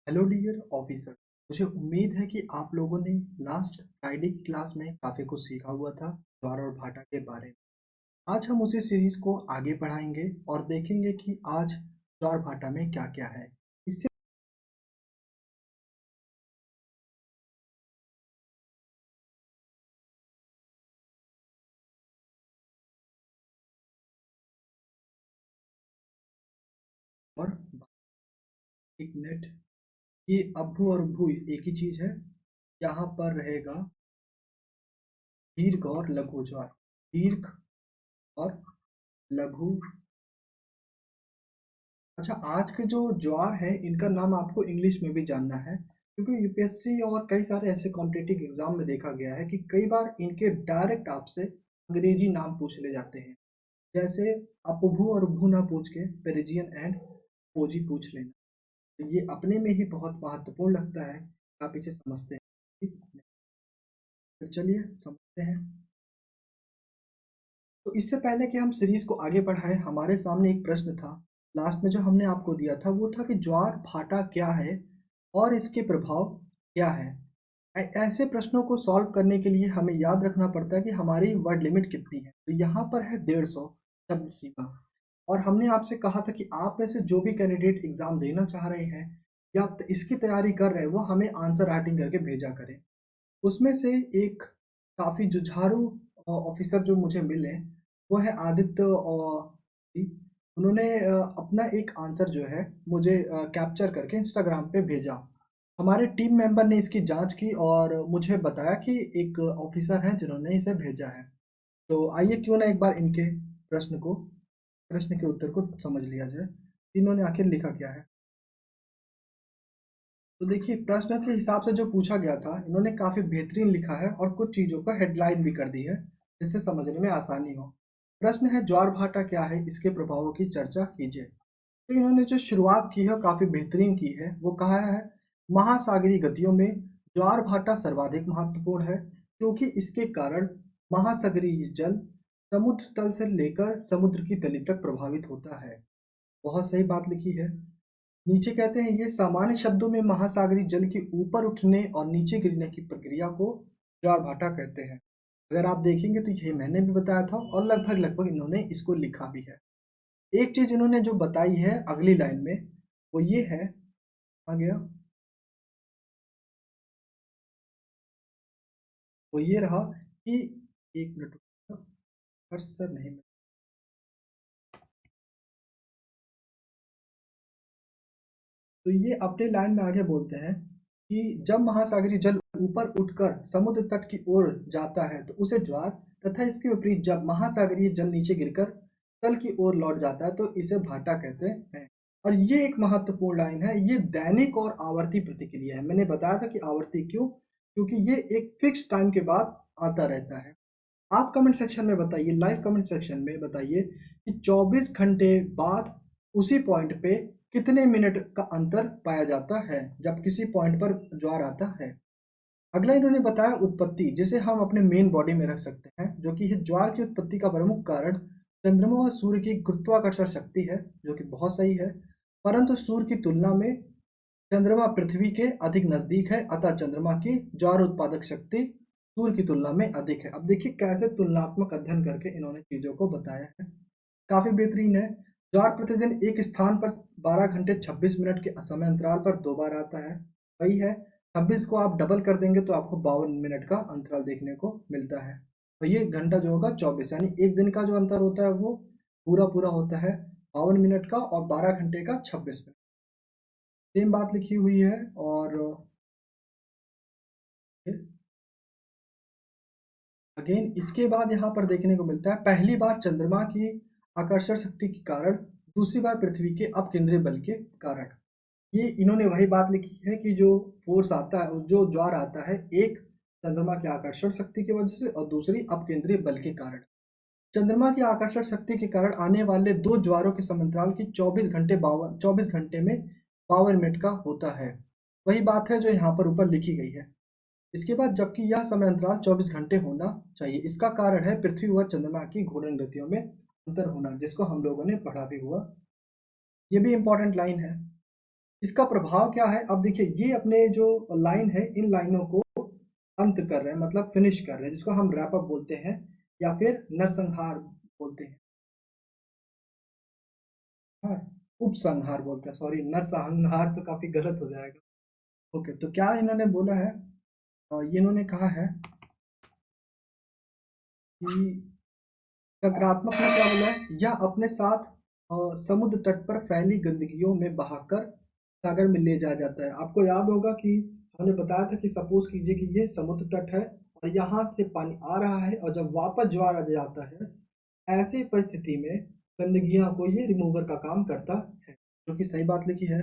Hello dear officer. मुझे उम्मीद है कि आप लोगों ने लास्ट फ्राइडे की क्लास में काफ़ी कुछ सीखा हुआ था ज्वार और भाटा के बारे में। आज हम उसी सीरीज को आगे बढ़ाएंगे और देखेंगे कि आज ज्वार भाटा में क्या क्या है। इससे और एक मिनट, ये अभ्भू और उभू एक ही चीज़ है। यहाँ पर रहेगा दीर्घ और लघु ज्वार। दीर्घ और लघु। अच्छा, आज के जो ज्वार है इनका नाम आपको इंग्लिश में भी जानना है, क्योंकि यूपीएससी और कई सारे ऐसे कॉम्पिटिटिव एग्जाम में देखा गया है कि कई बार इनके डायरेक्ट आपसे अंग्रेजी नाम पूछ ले जाते हैं। जैसे अपभू और उभू ना पूछ के पेरिजियन एंड पोजी पूछ लेना। तो ये अपने में ही बहुत महत्वपूर्ण लगता है। आप इसे समझते हैं? ठीक है? फिर चलिए समझते हैं। तो इससे पहले कि हम सीरीज को आगे बढ़ाएं, हमारे सामने एक प्रश्न था लास्ट में जो हमने आपको दिया था, वो था कि ज्वार भाटा क्या है और इसके प्रभाव क्या है। ऐसे प्रश्नों को सॉल्व करने के लिए हमें याद रखना पड़ता है कि हमारी वर्ड लिमिट कितनी है। तो यहाँ पर है 150 शब्द सीमा। और हमने आपसे कहा था कि आप में से जो भी कैंडिडेट एग्जाम देना चाह रहे हैं या इसकी तैयारी कर रहे हैं, वो हमें आंसर राइटिंग करके भेजा करें। उसमें से एक काफ़ी जुझारू ऑफिसर जो मुझे मिले, वो है आदित्य जी। उन्होंने अपना एक आंसर जो है मुझे कैप्चर करके इंस्टाग्राम पे भेजा। हमारे टीम मेंबर ने इसकी जांच की और मुझे बताया कि एक ऑफिसर हैं जिन्होंने इसे भेजा है। तो आइए क्यों ना एक बार इनके प्रश्न के उत्तर को समझ लिया जाए। इन्होंने आखिर लिखा क्या है। तो देखिए, प्रश्न के हिसाब से जो पूछा गया था, इन्होंने काफ़ी बेहतरीन लिखा है और कुछ चीज़ों को हेडलाइन भी कर दी है जिससे समझने में आसानी हो। प्रश्न है, ज्वार भाटा क्या है, इसके प्रभावों की चर्चा कीजिए। तो इन्होंने जो शुरुआत की है काफ़ी बेहतरीन की है। वो कहा है, महासागरीय गतियों में ज्वार भाटा सर्वाधिक महत्वपूर्ण है क्योंकि इसके कारण महासागरीय जल समुद्र तल से लेकर समुद्र की तली तक प्रभावित होता है। बहुत सही बात लिखी है। नीचे कहते हैं, ये सामान्य शब्दों में महासागरीय जल के ऊपर उठने और नीचे गिरने की प्रक्रिया को ज्वार-भाटा कहते हैं। अगर आप देखेंगे तो ये मैंने भी बताया था और लगभग लगभग इन्होंने इसको लिखा भी है। एक चीज इन्होंने जो बताई है अगली लाइन में, वो ये है, आ गया, वो ये रहा कि एक मिनट रुकिएगा, कर्सर नहीं मिला। तो ये अपने लाइन में आगे बोलते हैं कि जब महासागरीय जल ऊपर उठकर समुद्र तट की ओर जाता है तो उसे ज्वार, तथा इसके विपरीत जब महासागरीय जल नीचे गिरकर तल की ओर लौट जाता है तो इसे भाटा कहते हैं। और ये एक महत्वपूर्ण लाइन है। ये दैनिक और आवर्ती प्रतिक्रिया है। मैंने बताया था कि आवर्ती क्यों, क्योंकि ये एक फिक्स टाइम के बाद आता रहता है। आप कमेंट सेक्शन में बताइए, लाइव कमेंट सेक्शन में बताइए कि 24 घंटे बाद उसी पॉइंट पे कितने मिनट का अंतर पाया जाता है जब किसी पॉइंट पर ज्वार आता है। अगला इन्होंने बताया उत्पत्ति, जिसे हम अपने मेन बॉडी में रख सकते हैं, जो कि है ज्वार की उत्पत्ति का प्रमुख कारण चंद्रमा और सूर्य की गुरुत्वाकर्षण शक्ति है, जो कि बहुत सही है। परंतु सूर्य की तुलना में चंद्रमा पृथ्वी के अधिक नजदीक है, अतः चंद्रमा की ज्वार उत्पादक शक्ति सूर्य की तुलना में अधिक है। अब देखिए कैसे तुलनात्मक अध्ययन करके इन्होंने चीजों को बताया है। काफी बेहतरीन है। ज्वार प्रतिदिन एक स्थान पर 12 घंटे 26 मिनट के समय अंतराल पर 2 बार आता है। वही है, 26 को आप डबल कर देंगे तो आपको 52 मिनट का अंतराल देखने को मिलता है। और ये घंटा जो होगा 24, यानी एक दिन का जो अंतर होता है वो पूरा पूरा होता है 52 मिनट का, और 12 घंटे का 26 मिनट। सेम बात लिखी हुई है। और अगेन इसके बाद यहाँ पर देखने को मिलता है, पहली बार चंद्रमा की आकर्षण शक्ति के कारण, दूसरी बार पृथ्वी के अपकेंद्रीय बल के कारण। ये इन्होंने वही बात लिखी है कि जो फोर्स आता है, जो ज्वार आता है, एक चंद्रमा की आकर्षण शक्ति की वजह से और दूसरी अपकेंद्रीय बल के कारण। चंद्रमा की आकर्षण शक्ति के कारण आने वाले दो ज्वारों के समंतराल की 24 घंटे में 52 मिनट का होता है। वही बात है जो यहाँ पर ऊपर लिखी गई है। इसके बाद जबकि यह समय अंतराल 24 घंटे होना चाहिए, इसका कारण है पृथ्वी व चंद्रमा की घूर्णन गतियों में अंतर होना, जिसको हम लोगों ने पढ़ा भी हुआ। ये भी इंपॉर्टेंट लाइन है। इसका प्रभाव क्या है? अब देखिए ये अपने जो लाइन है इन लाइनों को अंत कर रहे हैं, मतलब फिनिश कर रहे हैं, जिसको हम रैप अप बोलते हैं या फिर नरसंहार बोलते हैं। हाँ, उपसंहार बोलते हैं, सॉरी नरसंहार तो काफी गलत हो जाएगा। ओके, तो क्या इन्होंने बोला है? ये इन्होंने कहा है कि सकारात्मक ने क्या बोला है? यह अपने साथ समुद्र तट पर फैली गंदगियों में बहाकर सागर में ले जाया जाता है। आपको याद होगा कि हमने बताया था कि सपोज कीजिए कि ये समुद्र तट है और यहाँ से पानी आ रहा है और जब वापस ज्वार आ जाता है, ऐसी परिस्थिति में गंदगियों को ये रिमूवर का काम करता है, जो कि सही बात लिखी है।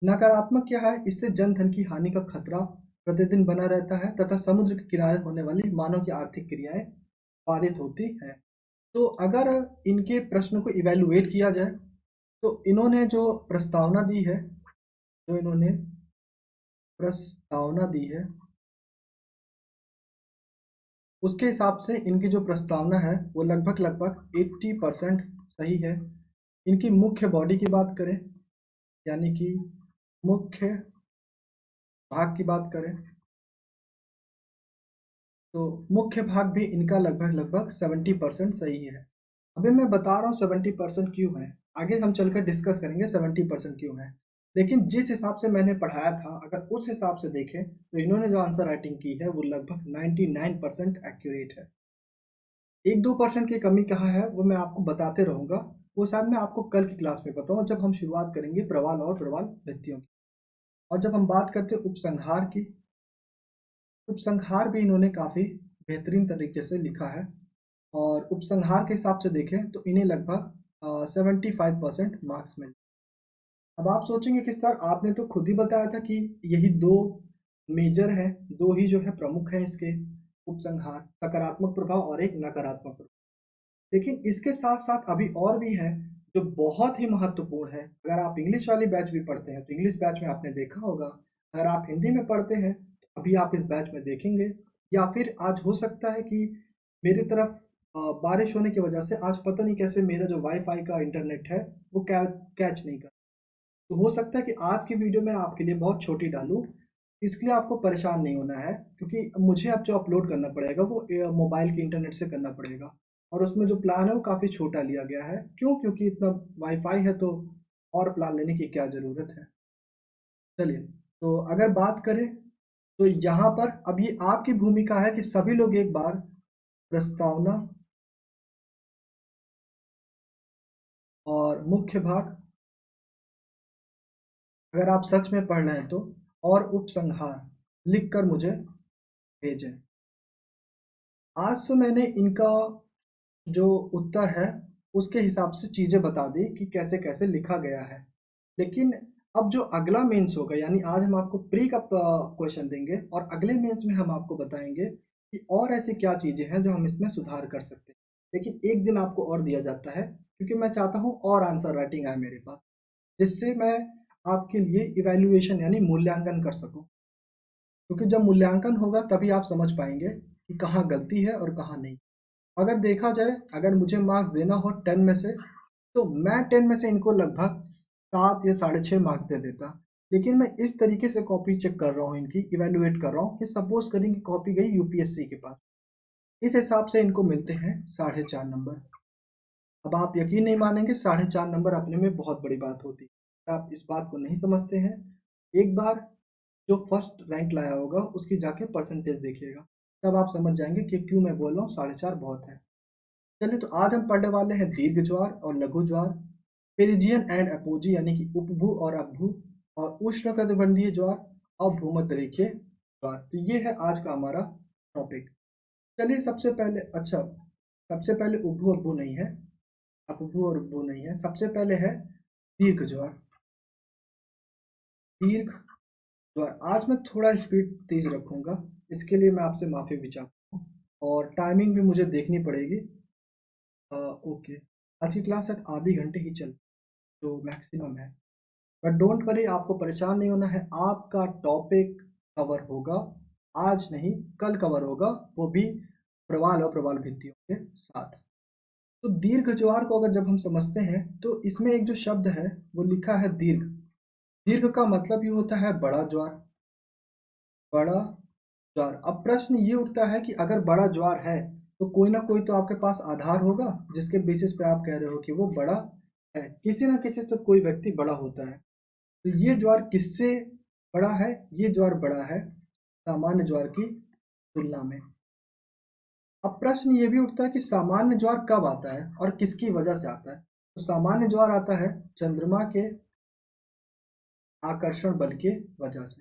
नकारात्मक क्या है? इससे जन धन की हानि का खतरा प्रतिदिन बना रहता है तथा समुद्र के किनारे होने वाली मानव की आर्थिक क्रियाएं बाधित होती हैं। तो अगर इनके प्रश्न को इवैल्यूएट किया जाए तो इन्होंने जो प्रस्तावना दी है, जो इन्होंने प्रस्तावना दी है उसके हिसाब से इनकी जो प्रस्तावना है वो लगभग लगभग 80% सही है। इनकी मुख्य बॉडी की बात करें, यानी कि मुख्य भाग की बात करें, तो मुख्य भाग भी इनका लगभग लगभग 70% सही है। अभी मैं बता रहा हूँ 70% क्यों है, आगे हम चलकर डिस्कस करेंगे 70% क्यों है। लेकिन जिस हिसाब से मैंने पढ़ाया था, अगर उस हिसाब से देखें तो इन्होंने जो आंसर राइटिंग की है वो लगभग 99% एक्यूरेट है। 1-2% की कमी कहाँ है वो मैं आपको बताते रहूँगा, वो शायद मैं आपको कल की क्लास में बताऊँ जब हम शुरुआत करेंगे प्रवाल और प्रवाल भित्तियों की। और जब हम बात करते हैं उपसंहार की, उपसंहार भी इन्होंने काफ़ी बेहतरीन तरीके से लिखा है और उपसंहार के हिसाब से देखें तो इन्हें लगभग 75% मार्क्स मिले। अब आप सोचेंगे कि सर आपने तो खुद ही बताया था कि यही दो मेजर हैं, दो ही जो है प्रमुख हैं इसके उपसंहार, सकारात्मक प्रभाव और एक नकारात्मक प्रभाव। लेकिन इसके साथ साथ अभी और भी है जो बहुत ही महत्वपूर्ण है। अगर आप इंग्लिश वाली बैच भी पढ़ते हैं तो इंग्लिश बैच में आपने देखा होगा, अगर आप हिंदी में पढ़ते हैं तो अभी आप इस बैच में देखेंगे, या फिर आज हो सकता है कि मेरी तरफ बारिश होने की वजह से आज पता नहीं कैसे मेरा जो वाईफाई का इंटरनेट है वो कैच नहीं कर, तो हो सकता है कि आज की वीडियो मैं आपके लिए बहुत छोटी डालूँ, इसके लिए आपको परेशान नहीं होना है क्योंकि मुझे अब जो अपलोड करना पड़ेगा वो मोबाइल के इंटरनेट से करना पड़ेगा और उसमें जो प्लान है वो काफ़ी छोटा लिया गया है। क्यों? क्योंकि इतना वाईफाई है तो और प्लान लेने की क्या ज़रूरत है। चलिए, तो अगर बात करें तो यहाँ पर अब ये आपकी भूमिका है कि सभी लोग एक बार प्रस्तावना और मुख्य भाग, अगर आप सच में पढ़ रहे हैं तो, और उपसंहार लिख कर मुझे भेजें। आज तो मैंने इनका जो उत्तर है उसके हिसाब से चीज़ें बता दी कि कैसे कैसे लिखा गया है। लेकिन अब जो अगला मेंस होगा, यानी आज हम आपको प्री का क्वेश्चन देंगे और अगले मेंस में हम आपको बताएंगे कि और ऐसी क्या चीज़ें हैं जो हम इसमें सुधार कर सकते हैं। लेकिन एक दिन आपको और दिया जाता है क्योंकि मैं चाहता हूँ और आंसर राइटिंग आए मेरे पास, जिससे मैं आपके लिए इवैल्यूएशन यानी मूल्यांकन कर सकूँ। क्योंकि जब मूल्यांकन होगा तभी आप समझ पाएंगे कि कहाँ गलती है और कहाँ नहीं। अगर देखा जाए, अगर मुझे मार्क्स देना हो 10 में से तो मैं 10 में से इनको लगभग 7 या 6.5 मार्क्स दे देता। लेकिन मैं इस तरीके से कॉपी चेक कर रहा हूँ, इनकी इवेल्युएट कर रहा हूँ कि सपोज करें कि कॉपी गई यूपीएससी के पास, इस हिसाब से इनको मिलते हैं 4.5 नंबर। अब आप यकीन नहीं मानेंगे, 4.5 नंबर अपने में बहुत बड़ी बात होती है। आप इस बात को नहीं समझते हैं, एक बार जो फर्स्ट रैंक लाया होगा उसकी जाके परसेंटेज देखिएगा, तब आप समझ जाएंगे कि क्यों मैं बोल रहा हूँ 4.5 बहुत है। चलिए, तो आज हम पढ़ने वाले हैं दीर्घ ज्वार और लघु ज्वार, पेरिजियन एंड अपोजी यानी कि उपभू और अपभू, और उष्णकटिबंधीय ज्वार और भूमध्यरेखीय ज्वार। तो ये है आज का हमारा टॉपिक। चलिए सबसे पहले, अच्छा सबसे पहले उपभू अपभू नहीं है, अपभू और उपभू नहीं है, सबसे पहले है दीर्घ ज्वार। दीर्घ ज्वार आज मैं थोड़ा स्पीड तेज रखूंगा, इसके लिए मैं आपसे माफी भी चाहता हूँ और टाइमिंग भी मुझे देखनी पड़ेगी। ओके, आज की क्लास शायद आधी घंटे ही चल, जो मैक्सिमम है, बट डोंट वरी, आपको परेशान नहीं होना है। आपका टॉपिक कवर होगा, आज नहीं कल कवर होगा, वो भी प्रवाल और प्रवाल भित्तियों के साथ। तो दीर्घ ज्वार को अगर जब हम समझते हैं तो इसमें एक जो शब्द है वो लिखा है दीर्घ। दीर्घ का मतलब ये होता है बड़ा ज्वार, बड़ा ज्वार। अब प्रश्न ये उठता है कि अगर बड़ा ज्वार है तो कोई ना कोई तो आपके पास आधार होगा जिसके बेसिस पे आप कह रहे हो कि वो बड़ा है। किसी ना किसी से कोई व्यक्ति बड़ा होता है। तो ये ज्वार किससे बड़ा है? ये ज्वार बड़ा है सामान्य ज्वार की तुलना में। अब प्रश्न ये भी उठता है कि सामान्य ज्वार कब आता है और किसकी वजह से आता है? तो सामान्य ज्वार आता है चंद्रमा के आकर्षण बल के वजह से।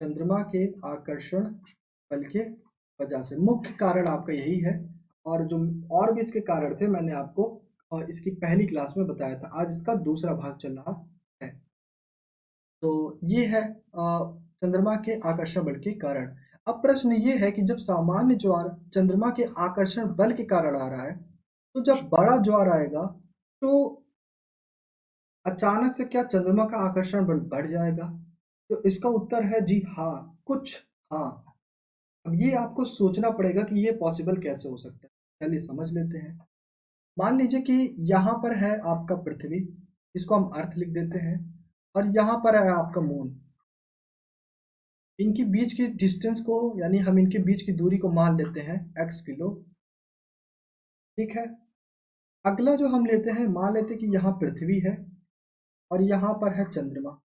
चंद्रमा के आकर्षण बल के वजह से मुख्य कारण आपका यही है। और जो और भी इसके कारण थे मैंने आपको इसकी पहली क्लास में बताया था। आज इसका दूसरा भाग चल रहा है। तो ये है चंद्रमा के आकर्षण बल के कारण। अब प्रश्न ये है कि जब सामान्य ज्वार चंद्रमा के आकर्षण बल के कारण आ रहा है तो जब बड़ा ज्वार आएगा तो अचानक से क्या चंद्रमा का आकर्षण बल बढ़ जाएगा? तो इसका उत्तर है जी हाँ, कुछ हाँ। अब ये आपको सोचना पड़ेगा कि ये पॉसिबल कैसे हो सकता है। चलिए समझ लेते हैं। मान लीजिए कि यहाँ पर है आपका पृथ्वी, इसको हम अर्थ लिख देते हैं, और यहाँ पर है आपका मून। इनके बीच की डिस्टेंस को यानी हम इनके बीच की दूरी को मान लेते हैं x किलो। ठीक है। अगला जो हम लेते हैं, मान लेते हैं कि यहाँ पृथ्वी है और यहाँ पर है चंद्रमा।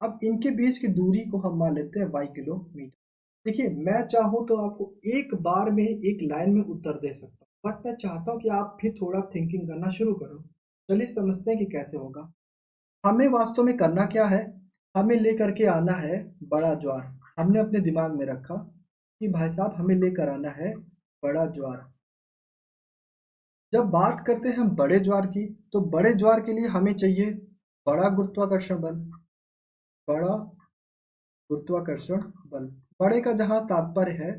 अब इनके बीच की दूरी को हम मान लेते हैं y किलोमीटर। देखिए मैं चाहूँ तो आपको एक बार में एक लाइन में उत्तर दे सकता हूँ, बट मैं चाहता हूँ कि आप फिर थोड़ा थिंकिंग करना शुरू करो। चलिए समझते हैं कि कैसे होगा। हमें वास्तव में करना क्या है, हमें लेकर के आना है बड़ा ज्वार। हमने अपने दिमाग में रखा कि भाई साहब हमें लेकर आना है बड़ा ज्वार। जब बात करते हैं हम बड़े ज्वार की, तो बड़े ज्वार के लिए हमें चाहिए बड़ा गुरुत्वाकर्षण बल। बड़ा गुरुत्वाकर्षण बल, बड़े का जहां तात्पर्य है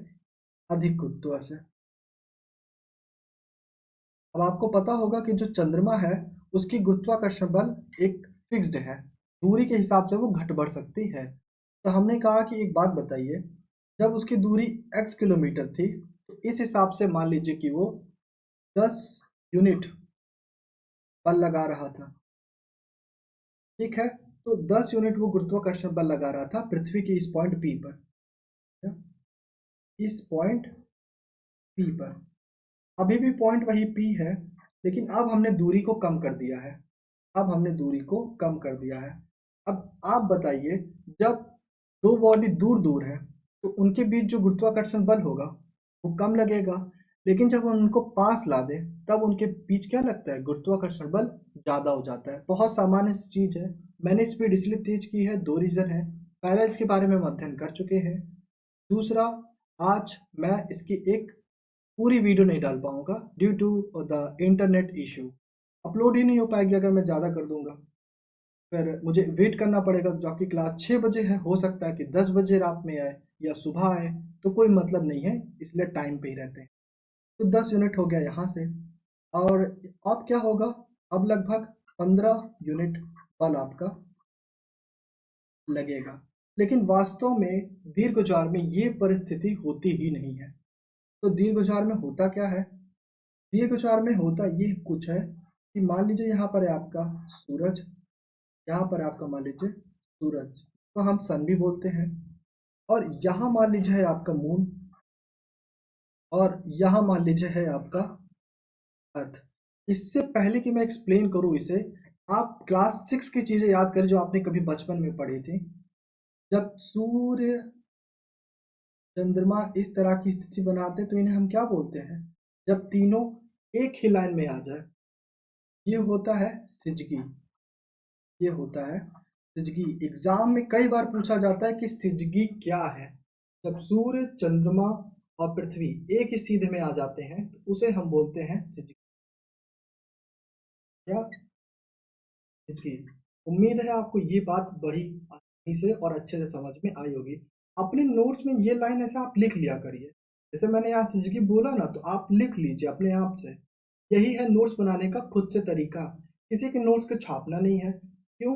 अधिक गुरुत्व से। अब आपको पता होगा कि जो चंद्रमा है उसकी गुरुत्वाकर्षण बल एक फिक्स्ड है, दूरी के हिसाब से वो घट बढ़ सकती है। तो हमने कहा कि एक बात बताइए, जब उसकी दूरी x किलोमीटर थी तो इस हिसाब से मान लीजिए कि वो 10 यूनिट बल लगा रहा था। ठीक है। तो 10 यूनिट वो गुरुत्वाकर्षण बल लगा रहा था पृथ्वी के इस पॉइंट P पर, इस पॉइंट P पर। अभी भी पॉइंट वही P है, लेकिन अब हमने दूरी को कम कर दिया है। अब हमने दूरी को कम कर दिया है। अब आप बताइए, जब दो बॉडी दूर दूर है तो उनके बीच जो गुरुत्वाकर्षण बल होगा वो कम लगेगा, लेकिन जब हम उनको पास ला दें तब उनके बीच क्या लगता है, गुरुत्वाकर्षण बल ज़्यादा हो जाता है। बहुत सामान्य चीज़ है। मैंने स्पीड इसलिए तेज की है, दो रीज़न है। पहला, इसके बारे में हम अध्ययन कर चुके हैं। दूसरा, आज मैं इसकी एक पूरी वीडियो नहीं डाल पाऊंगा due to the internet issue. Upload ही नहीं हो पाएगी अगर मैं ज़्यादा कर दूंगा। फिर मुझे वेट करना पड़ेगा, जो आपकी क्लास 6 बजे है हो सकता है कि 10 बजे रात में आए या सुबह आए, तो कोई मतलब नहीं है, इसलिए टाइम पे ही रहते हैं। तो 10 यूनिट हो गया यहाँ से। और अब क्या होगा, अब लगभग 15 यूनिट बल आपका लगेगा। लेकिन वास्तव में दीर्घज्वार में ये परिस्थिति होती ही नहीं है। तो दीर्घज्वार में होता क्या है? दीर्घज्वार में होता ये कुछ है कि मान लीजिए यहाँ पर है आपका सूरज, यहाँ पर आपका मान लीजिए सूरज, तो हम सन भी बोलते हैं। और यहाँ मान लीजिए है आपका मून, और यहाँ मान लीजिए है आपका अर्थ। इससे पहले कि मैं एक्सप्लेन करूँ इसे, आप क्लास 6 की चीज़ें याद करें जो आपने कभी बचपन में पढ़ी थी। जब सूर्य चंद्रमा इस तरह की स्थिति बनाते तो इन्हें हम क्या बोलते हैं? जब तीनों एक ही लाइन में आ जाए, ये होता है सिजगी। ये होता है सिजगी। एग्जाम में कई बार पूछा जाता है कि सिजगी क्या है। जब सूर्य चंद्रमा और पृथ्वी एक ही सीधे में आ जाते हैं तो उसे हम बोलते हैं सिजगी। क्या? सिजगी। उम्मीद है आपको ये बात बड़ी आसानी से और अच्छे से समझ में आई होगी। अपने नोट्स में ये लाइन ऐसे आप लिख लिया करिए। जैसे मैंने यहाँ सिजगी बोला ना, तो आप लिख लीजिए अपने आप से। यही है नोट्स बनाने का खुद से तरीका। किसी के नोट्स को छापना नहीं है। क्यों?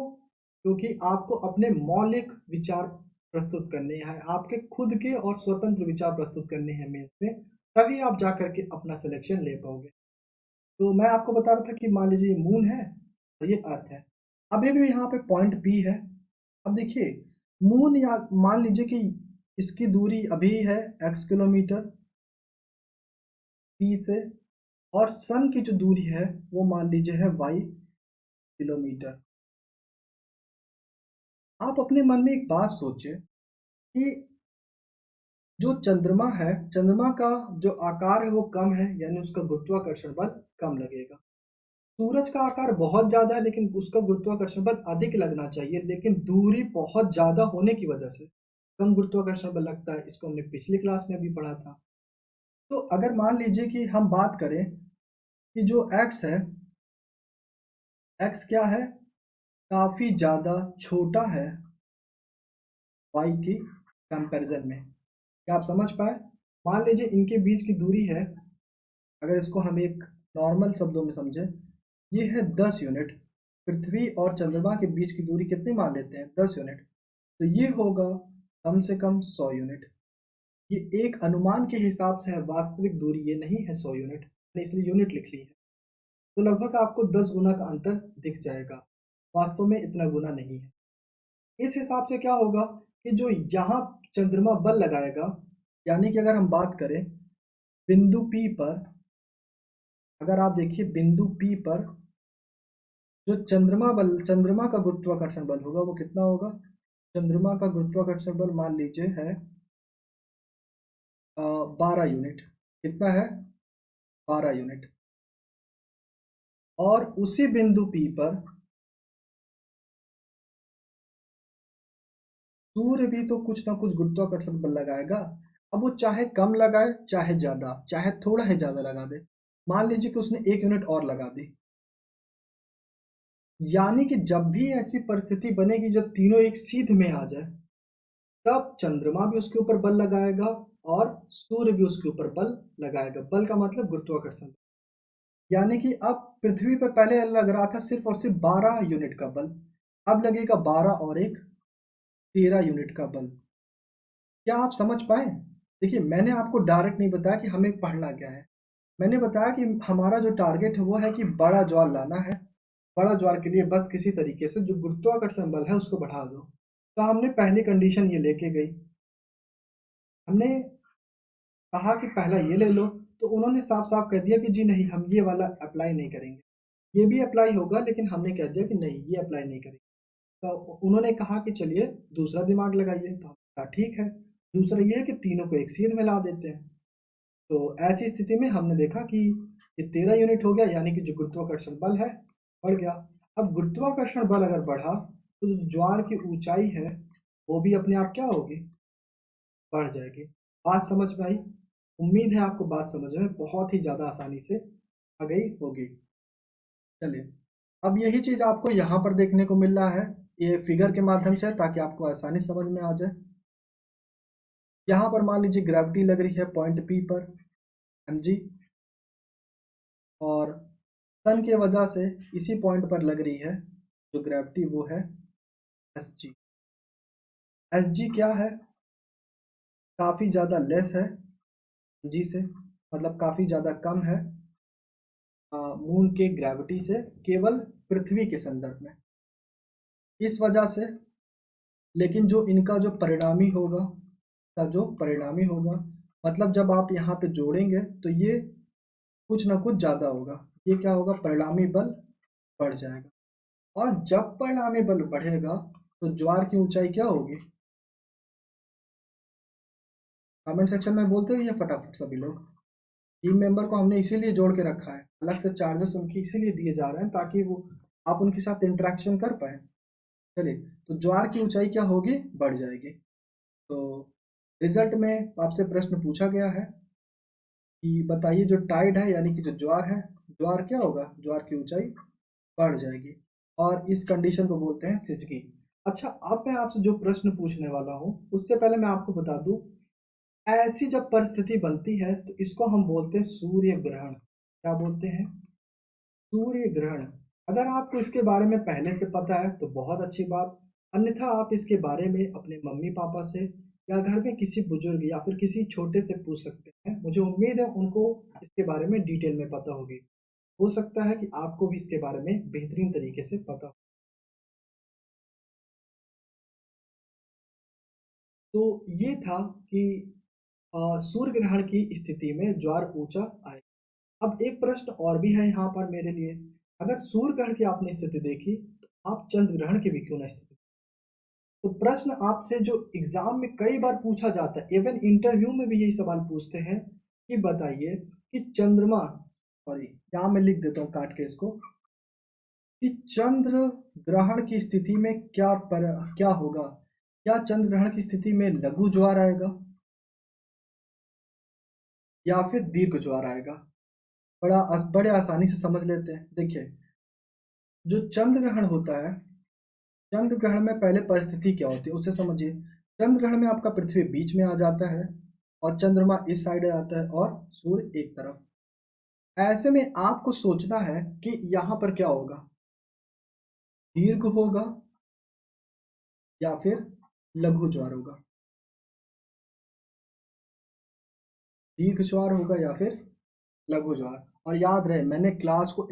क्योंकि आपको अपने मौलिक विचार प्रस्तुत करने हैं, आपके खुद के और स्वतंत्र विचार प्रस्तुत करने हैं मेंस में, तभी आप जा करके अपना सिलेक्शन ले पाओगे। तो मैं आपको बता रहा था कि मान लीजिए ये मून है और ये अर्थ है। अभी भी यहाँ पे पॉइंट पी है। अब देखिए, मून या मान लीजिए कि इसकी दूरी अभी है x किलोमीटर पी से, और सन की जो दूरी है वो मान लीजिए है y किलोमीटर। आप अपने मन में एक बात सोचिए कि जो चंद्रमा है, चंद्रमा का जो आकार है वो कम है, यानी उसका गुरुत्वाकर्षण बल कम लगेगा। सूरज का आकार बहुत ज्यादा है लेकिन उसका गुरुत्वाकर्षण बल अधिक लगना चाहिए, लेकिन दूरी बहुत ज्यादा होने की वजह से कम गुरुत्वाकर्षण बल लगता है। इसको हमने पिछली क्लास में भी पढ़ा था। तो अगर मान लीजिए कि हम बात करें कि जो x है, x क्या है, काफी ज्यादा छोटा है y की कंपैरिजन में। क्या आप समझ पाए? मान लीजिए इनके बीच की दूरी है, अगर इसको हम एक नॉर्मल शब्दों में समझें, ये है 10 यूनिट। पृथ्वी और चंद्रमा के बीच की दूरी कितनी मान लेते हैं? 10 यूनिट। तो ये होगा कम से कम 100 यूनिट। ये एक अनुमान के हिसाब से है, वास्तविक दूरी ये नहीं है 100 यूनिट, मैंने इसलिए यूनिट लिख ली है। तो लगभग आपको 10 गुना का अंतर दिख जाएगा, वास्तव में इतना गुना नहीं है। इस हिसाब से क्या होगा कि जो यहाँ चंद्रमा बल लगाएगा, यानी कि अगर हम बात करें बिंदु P पर, अगर आप देखिए बिंदु P पर जो चंद्रमा का गुरुत्वाकर्षण बल होगा वो कितना होगा? चंद्रमा का गुरुत्वाकर्षण बल मान लीजिए है 12 यूनिट। कितना है? 12 यूनिट। और उसी बिंदु P पर सूर्य भी तो कुछ ना कुछ गुरुत्वाकर्षण बल लगाएगा। अब वो चाहे कम लगाए चाहे ज्यादा, चाहे थोड़ा ही ज्यादा लगा दे, मान लीजिए कि उसने 1 यूनिट और लगा दी, यानी कि जब भी ऐसी परिस्थिति बनेगी जब तीनों एक सीध में आ जाए, तब चंद्रमा भी उसके ऊपर बल लगाएगा और सूर्य भी उसके ऊपर बल लगाएगा। बल का मतलब गुरुत्वाकर्षण। यानी कि अब पृथ्वी पर पहले लग रहा था सिर्फ और सिर्फ 12 यूनिट का बल, अब लगेगा 12 और एक 13 यूनिट का बल। क्या आप समझ पाए? देखिए, मैंने आपको डायरेक्ट नहीं बताया कि हमें पढ़ना क्या है। मैंने बताया कि हमारा जो टारगेट है वो है कि बड़ा ज्वार लाना है। बड़ा ज्वार के लिए बस किसी तरीके से जो गुरुत्वाकर्षण बल है उसको बढ़ा दो। तो हमने पहली कंडीशन ये लेके गई, हमने कहा कि पहला ये ले लो, तो उन्होंने साफ साफ कह दिया कि जी नहीं, हम ये वाला अप्लाई नहीं करेंगे। ये भी अप्लाई होगा लेकिन हमने कह दिया कि नहीं, ये अप्लाई नहीं करेंगे। तो उन्होंने कहा कि चलिए दूसरा दिमाग लगाइए, तो हमने कहा ठीक है। दूसरा ये है कि तीनों को एक सीध में ला देते हैं। तो ऐसी स्थिति में हमने देखा कि ये 13 यूनिट हो गया, यानी कि जो गुरुत्वाकर्षण बल है बढ़ गया। अब गुरुत्वाकर्षण बल अगर बढ़ा तो जो ज्वार की ऊंचाई है वो भी अपने आप क्या होगी? बढ़ जाएगी। बात समझ में आई? उम्मीद है आपको बात समझ में बहुत ही ज़्यादा आसानी से आ गई होगी। चलिए, अब यही चीज़ आपको यहाँ पर देखने को मिल रहा है, ये फिगर के माध्यम से, ताकि आपको आसानी समझ में आ जाए। यहाँ पर मान लीजिए ग्रेविटी लग रही है पॉइंट पी पर mg, और सन के वजह से इसी पॉइंट पर लग रही है जो ग्रेविटी वो है एस जी। एस जी क्या है? काफ़ी ज़्यादा लेस है जी से, मतलब काफ़ी ज़्यादा कम है मून के ग्रेविटी से, केवल पृथ्वी के संदर्भ में। इस वजह से, लेकिन जो इनका जो परिणामी होगा, का जो परिणामी होगा, मतलब जब आप यहाँ पे जोड़ेंगे तो ये कुछ ना कुछ ज़्यादा होगा। ये क्या होगा? परिणामी बल बढ़ जाएगा। और जब परिणामी बल बढ़ेगा तो ज्वार की ऊंचाई क्या होगी? कमेंट सेक्शन में बोलते रहिए फटाफट सभी लोग। टीम मेंबर को हमने इसीलिए जोड़ के रखा है, अलग से चार्जेस उनकी इसीलिए दिए जा रहे हैं ताकि वो आप उनके साथ इंटरेक्शन कर पाए। चलिए, तो ज्वार की ऊंचाई क्या होगी? बढ़ जाएगी। तो रिजल्ट में आपसे प्रश्न पूछा गया है कि बताइए जो टाइड है यानी कि जो ज्वार है, ज्वार क्या होगा? ज्वार की ऊंचाई बढ़ जाएगी, और इस कंडीशन को बोलते हैं सिजगी। अच्छा, अब मैं आपसे जो प्रश्न पूछने वाला हूँ उससे पहले मैं आपको बता दूं, ऐसी जब परिस्थिति बनती है तो इसको हम बोलते हैं सूर्य ग्रहण। क्या बोलते हैं? सूर्य ग्रहण। अगर आपको इसके बारे में पहले से पता है तो बहुत अच्छी बात, अन्यथा आप इसके बारे में अपने मम्मी पापा से या घर में किसी बुजुर्ग या फिर किसी छोटे से पूछ सकते हैं। मुझे उम्मीद है उनको इसके बारे में डिटेल में पता होगी। हो सकता है कि आपको भी इसके बारे में बेहतरीन तरीके से पता हो। तो ये था कि सूर्य ग्रहण की स्थिति में ज्वार ऊंचा आए। अब एक प्रश्न और भी है यहाँ पर मेरे लिए। अगर सूर्य ग्रहण की आपने स्थिति देखी तो आप चंद्र ग्रहण की भी क्यों ना स्थिति। तो प्रश्न आपसे जो एग्जाम में कई बार पूछा जाता है, इवन इंटरव्यू में भी यही सवाल पूछते हैं कि बताइए कि चंद्रमा, सॉरी यहाँ मैं लिख देता हूँ काट के इसको, कि चंद्र ग्रहण की स्थिति में क्या होगा। क्या चंद्र ग्रहण की स्थिति में लघु ज्वार आएगा या फिर दीर्घ ज्वार आएगा। बड़े आसानी से समझ लेते हैं। देखिए, जो चंद्र ग्रहण होता है, चंद्र ग्रहण में पहले परिस्थिति क्या होती है उसे समझिए। चंद्र ग्रहण में आपका पृथ्वी बीच में आ जाता है और चंद्रमा इस साइड आ जाता है और सूर्य एक तरफ। ऐसे में आपको सोचना है कि यहाँ पर क्या होगा, दीर्घ होगा या फिर लघु ज्वार होगा। दीर्घ ज्वार होगा या फिर लघु ज्वार। और याद रहे, मैंने क्लास को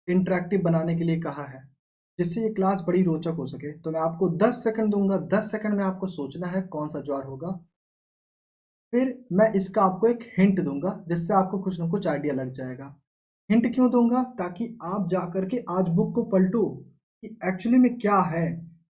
इंटरेक्टिव बनाने के लिए कहा है, जिससे ये क्लास बड़ी रोचक हो सके। तो मैं आपको 10 सेकंड दूंगा, 10 सेकंड में आपको सोचना है कौन सा ज्वार होगा। फिर मैं इसका आपको एक हिंट दूंगा जिससे आपको कुछ ना कुछ आइडिया लग जाएगा। हिंट क्यों दूंगा, ताकि आप जा करके आज बुक को पलटो कि एक्चुअली में क्या है।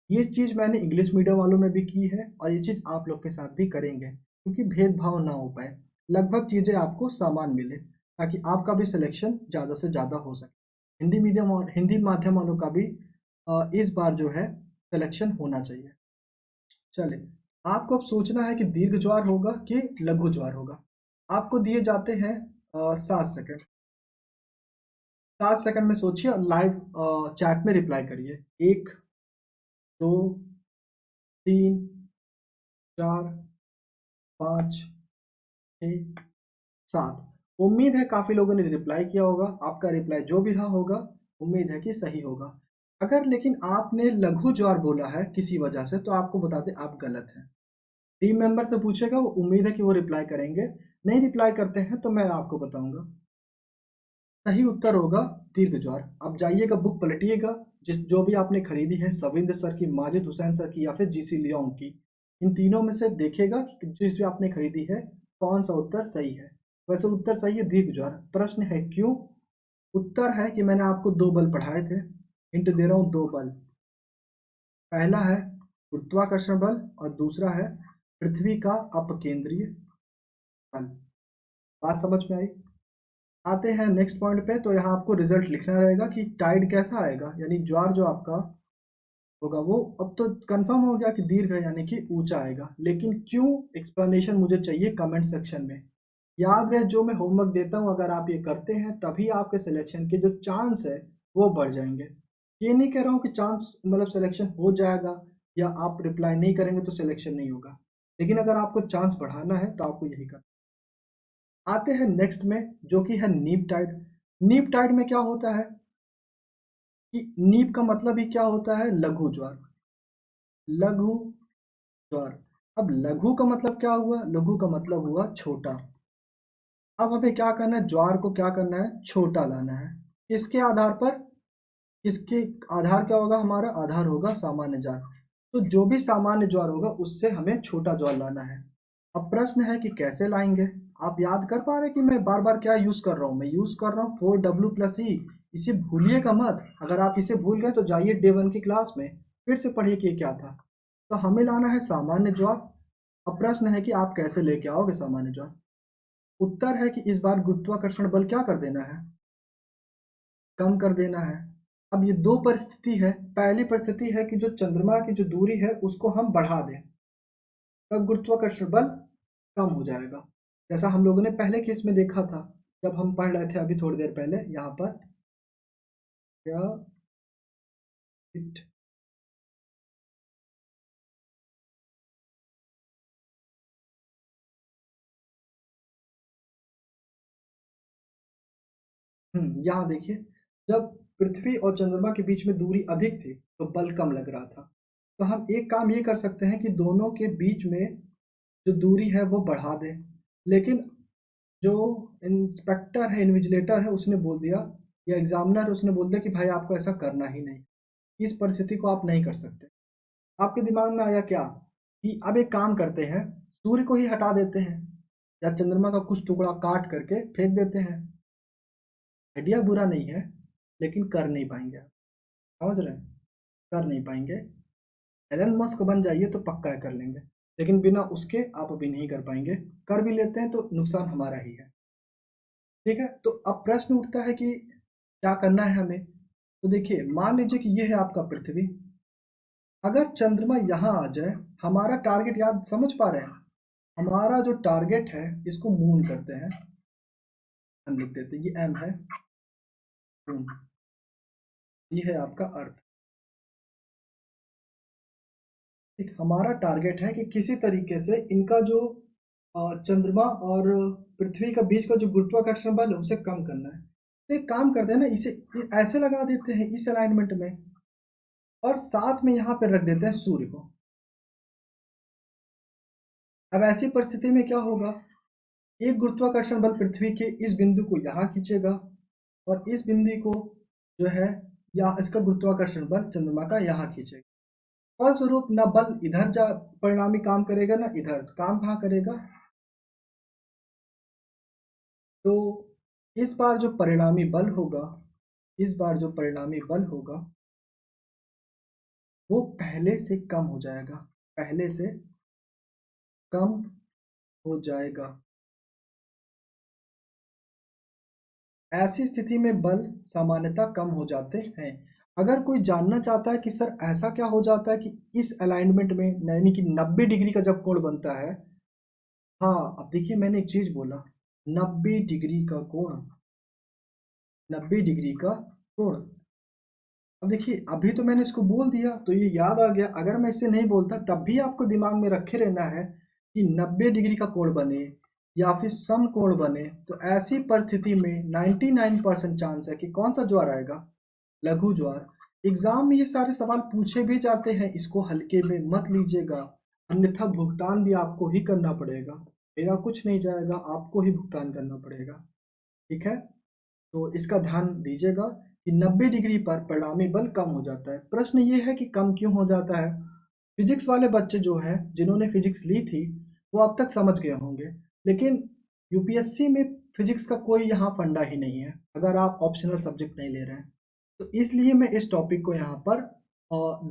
ये चीज़ मैंने इंग्लिश मीडियम वालों में भी की है और ये चीज़ आप लोग के साथ भी करेंगे, क्योंकि भेदभाव ना हो पाए, लगभग चीज़ें आपको समान मिले, ताकि आपका भी सिलेक्शन ज़्यादा से ज़्यादा हो सके। हिंदी मीडियम और हिंदी माध्यम वालों का भी इस बार जो है सिलेक्शन होना चाहिए। चले, आपको अब सोचना है कि दीर्घ ज्वार होगा कि लघु ज्वार होगा। आपको दिए जाते हैं 7 सेकंड। 7 सेकंड में सोचिए और लाइव चैट में रिप्लाई करिए। 1, 2, 3, 4, 5, 6, 7। उम्मीद है काफी लोगों ने रिप्लाई किया होगा। आपका रिप्लाई जो भी रहा होगा, उम्मीद है कि सही होगा। अगर लेकिन आपने लघु ज्वार बोला है किसी वजह से, तो आपको बता दें आप गलत हैं। टीम मेंबर से पूछेगा, वो उम्मीद है कि वो रिप्लाई करेंगे। नहीं रिप्लाई करते हैं तो मैं आपको बताऊंगा। सही उत्तर होगा दीर्घ ज्वार। अब जाइएगा बुक पलटिएगा, जिस जो भी आपने खरीदी है, सविंद्र सर की, माजिद हुसैन सर की या फिर जीसी लियोंग की, इन तीनों में से देखेगा कि जिस भी आपने खरीदी है कौन सा उत्तर सही है। वैसे उत्तर सही है दीर्घ ज्वार। प्रश्न है क्यों। उत्तर है कि मैंने आपको 2 बल पढ़ाए थे। हिंट दे रहा हूँ, 2 बल। पहला है गुरुत्वाकर्षण बल और दूसरा है पृथ्वी का अपकेंद्रीय बल। बात समझ में आई। आते हैं नेक्स्ट पॉइंट पे। तो यहाँ आपको रिजल्ट लिखना रहेगा कि टाइड कैसा आएगा, यानी ज्वार जो आपका होगा वो अब तो कंफर्म हो गया कि दीर्घ है, यानी कि ऊंचा आएगा। लेकिन क्यों, एक्सप्लेनेशन मुझे चाहिए कमेंट सेक्शन में। याद रहे, जो मैं होमवर्क देता हूँ अगर आप ये करते हैं तभी आपके सिलेक्शन के जो चांस है वो बढ़ जाएंगे। ये नहीं कह रहा हूँ कि चांस मतलब सिलेक्शन हो जाएगा या आप रिप्लाई नहीं करेंगे तो सिलेक्शन नहीं होगा, लेकिन अगर आपको चांस बढ़ाना है तो आपको यही करना। आते हैं नेक्स्ट में, जो कि है नीप टाइड। नीप टाइड में क्या होता है कि नीप का मतलब ही क्या होता है, लघु ज्वार। लघु ज्वार। अब लघु का मतलब क्या हुआ, लघु का मतलब हुआ छोटा। अब हमें क्या करना है, ज्वार को क्या करना है, छोटा लाना है। इसके आधार पर, इसके आधार क्या होगा, हमारा आधार होगा सामान्य ज्वार। तो जो भी सामान्य ज्वार होगा उससे हमें छोटा ज्वार लाना है। अब प्रश्न है कि कैसे लाएंगे। आप याद कर पा रहे हैं कि मैं बार बार क्या यूज कर रहा हूँ, मैं यूज कर रहा हूँ 4W+E। इसे भूलिएगा मत। अगर आप इसे भूल गए तो जाइए डे 1 की क्लास में फिर से पढ़िए कि ये क्या था। तो हमें लाना है सामान्य ज्वार। अब प्रश्न है कि आप कैसे लेके आओगे सामान्य ज्वार। उत्तर है कि इस बार गुरुत्वाकर्षण बल क्या कर देना है, कम कर देना है। अब ये 2 परिस्थिति है। पहली परिस्थिति है कि जो चंद्रमा की जो दूरी है उसको हम बढ़ा दें, तब गुरुत्वाकर्षण बल कम हो जाएगा। जैसा हम लोगों ने पहले केस में देखा था, जब हम पढ़ रहे थे अभी थोड़ी देर पहले यहाँ पर, क्या इट यहाँ देखिए, जब पृथ्वी और चंद्रमा के बीच में दूरी अधिक थी तो बल कम लग रहा था। तो हम एक काम ये कर सकते हैं कि दोनों के बीच में जो दूरी है वो बढ़ा दें। लेकिन जो इंस्पेक्टर है, इन्विजिलेटर है, उसने बोल दिया, या एग्जामिनर है, उसने बोल दिया कि भाई आपको ऐसा करना ही नहीं, इस परिस्थिति को आप नहीं कर सकते। आपके दिमाग में आया क्या कि अब एक काम करते हैं, सूर्य को ही हटा देते हैं या चंद्रमा का कुछ टुकड़ा काट करके फेंक देते हैं। आइडिया बुरा नहीं है, लेकिन कर नहीं पाएंगे आप, समझ रहे हैं? कर नहीं पाएंगे। एलन मस्क बन जाइए तो पक्का कर लेंगे, लेकिन बिना उसके आप अभी नहीं कर पाएंगे। कर भी लेते हैं तो नुकसान हमारा ही है। ठीक है, तो अब प्रश्न उठता है कि क्या करना है हमें। तो देखिए, मान लीजिए कि ये है आपका पृथ्वी। अगर चंद्रमा यहाँ आ जाए, हमारा टारगेट याद समझ पा रहे हैं? हमारा जो टारगेट है इसको मून करते हैं, हम लिख देते हैं ये एम है, मून। ये है आपका अर्थ। ठीक, हमारा टारगेट है कि किसी तरीके से इनका जो चंद्रमा और पृथ्वी का बीच का जो गुरुत्वाकर्षण बल है उसे कम करना है। तो एक काम करते हैं ना, इसे ऐसे लगा देते हैं इस अलाइनमेंट में, और साथ में यहाँ पे रख देते हैं सूर्य को। अब ऐसी परिस्थिति में क्या होगा, एक गुरुत्वाकर्षण बल पृथ्वी के इस बिंदु को यहाँ खींचेगा और इस बिंदु को जो है, या इसका गुरुत्वाकर्षण बल चंद्रमा का यहाँ खींचेगा। फलस्वरूप न बल इधर जा परिणामी काम करेगा ना इधर, तो काम कहाँ करेगा। तो इस बार जो परिणामी बल होगा, इस बार जो परिणामी बल होगा वो पहले से कम हो जाएगा, पहले से कम हो जाएगा। ऐसी स्थिति में बल सामान्यतः कम हो जाते हैं। अगर कोई जानना चाहता है कि सर ऐसा क्या हो जाता है कि इस अलाइनमेंट में, यानी कि 90 डिग्री का जब कोण बनता है। हाँ, अब देखिए मैंने एक चीज बोला, 90 डिग्री का कोण, 90 डिग्री का कोण। अब देखिए, अभी तो मैंने इसको बोल दिया तो ये याद आ गया। अगर मैं इसे नहीं बोलता तब भी आपको दिमाग में रखे रहना है कि 90 डिग्री का कोण बने या फिर समकोण बने, तो ऐसी परिस्थिति में 99% चांस है कि कौन सा ज्वार आएगा, लघु ज्वार। एग्जाम में ये सारे सवाल पूछे भी जाते हैं, इसको हल्के में मत लीजिएगा, अन्यथा भुगतान भी आपको ही करना पड़ेगा। मेरा कुछ नहीं जाएगा, आपको ही भुगतान करना पड़ेगा। ठीक है, तो इसका ध्यान दीजिएगा कि 90 डिग्री पर परिणामी बल कम हो जाता है। प्रश्न ये है कि कम क्यों हो जाता है। फिजिक्स वाले बच्चे जो हैं, जिन्होंने फिजिक्स ली थी, वो अब तक समझ गए होंगे। लेकिन यूपीएससी में फिजिक्स का कोई यहाँ फंडा ही नहीं है अगर आप ऑप्शनल सब्जेक्ट नहीं ले रहे हैं। तो इसलिए मैं इस टॉपिक को यहाँ पर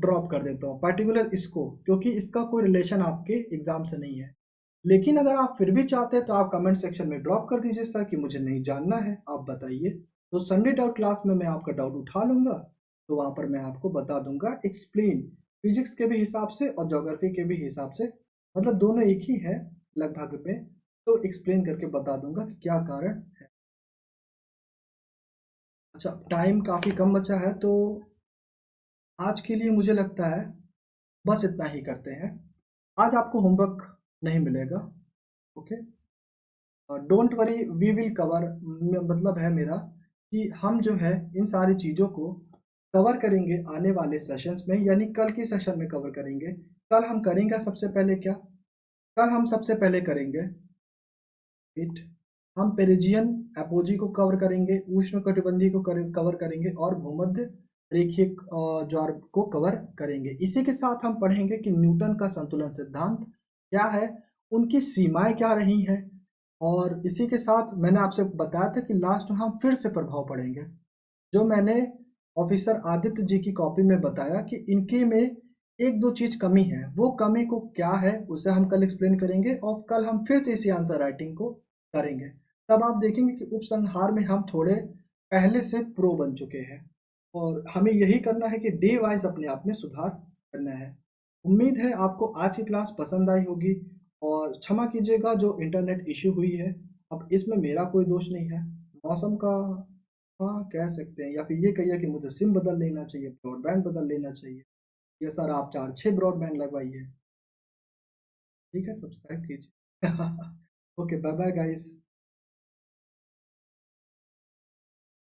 ड्रॉप कर देता हूँ, पर्टिकुलर इसको, क्योंकि इसका कोई रिलेशन आपके एग्जाम से नहीं है। लेकिन अगर आप फिर भी चाहते हैं तो आप कमेंट सेक्शन में ड्रॉप कर दीजिए सर कि मुझे नहीं जानना है, आप बताइए। तो संडे डाउट क्लास में मैं आपका डाउट उठा लूंगा, तो वहाँ पर मैं आपको बता दूंगा एक्सप्लेन, फिजिक्स के भी हिसाब से और ज्योग्राफी के भी हिसाब से, मतलब दोनों एक ही है लगभग में। तो एक्सप्लेन करके बता दूंगा कि क्या कारण है। अच्छा, टाइम काफ़ी कम बचा है, तो आज के लिए मुझे लगता है बस इतना ही करते हैं। आज आपको होमवर्क नहीं मिलेगा, okay. Don't worry, we will cover, मतलब है मेरा कि हम जो है इन सारी चीज़ों को कवर करेंगे आने वाले सेशंस में, यानी कल के सेशन में कवर करेंगे। कल हम करेंगे सबसे पहले क्या, कल हम सबसे पहले करेंगे इट, हम पेरिजियन एपोजी को कवर करेंगे, उष्णकटिबंधीय को कवर करेंगे और भूमध्य रेखीय ज्वार को कवर करेंगे। इसी के साथ हम पढ़ेंगे कि न्यूटन का संतुलन सिद्धांत क्या है, उनकी सीमाएं क्या रही हैं, और इसी के साथ मैंने आपसे बताया था कि लास्ट में हम फिर से प्रभाव पढ़ेंगे, जो मैंने ऑफिसर आदित्य जी की कॉपी में बताया कि इनके में एक दो चीज कमी है, वो कमी को क्या है उसे हम कल एक्सप्लेन करेंगे, और कल हम फिर से इसी आंसर राइटिंग को करेंगे। तब आप देखेंगे कि उपसंहार में हम थोड़े पहले से प्रो बन चुके हैं, और हमें यही करना है कि डे वाइज अपने आप में सुधार करना है। उम्मीद है आपको आज की क्लास पसंद आई होगी, और क्षमा कीजिएगा जो इंटरनेट इश्यू हुई है, अब इसमें मेरा कोई दोष नहीं है, मौसम का, हाँ कह सकते हैं, या फिर ये कहिए कि मुझे सिम बदल लेना चाहिए, ब्रॉडबैंड बदल लेना चाहिए। ये सर आप 4-6 ब्रॉडबैंड लगवाइए। ठीक है, सब्सक्राइब कीजिए। Okay, bye bye guys.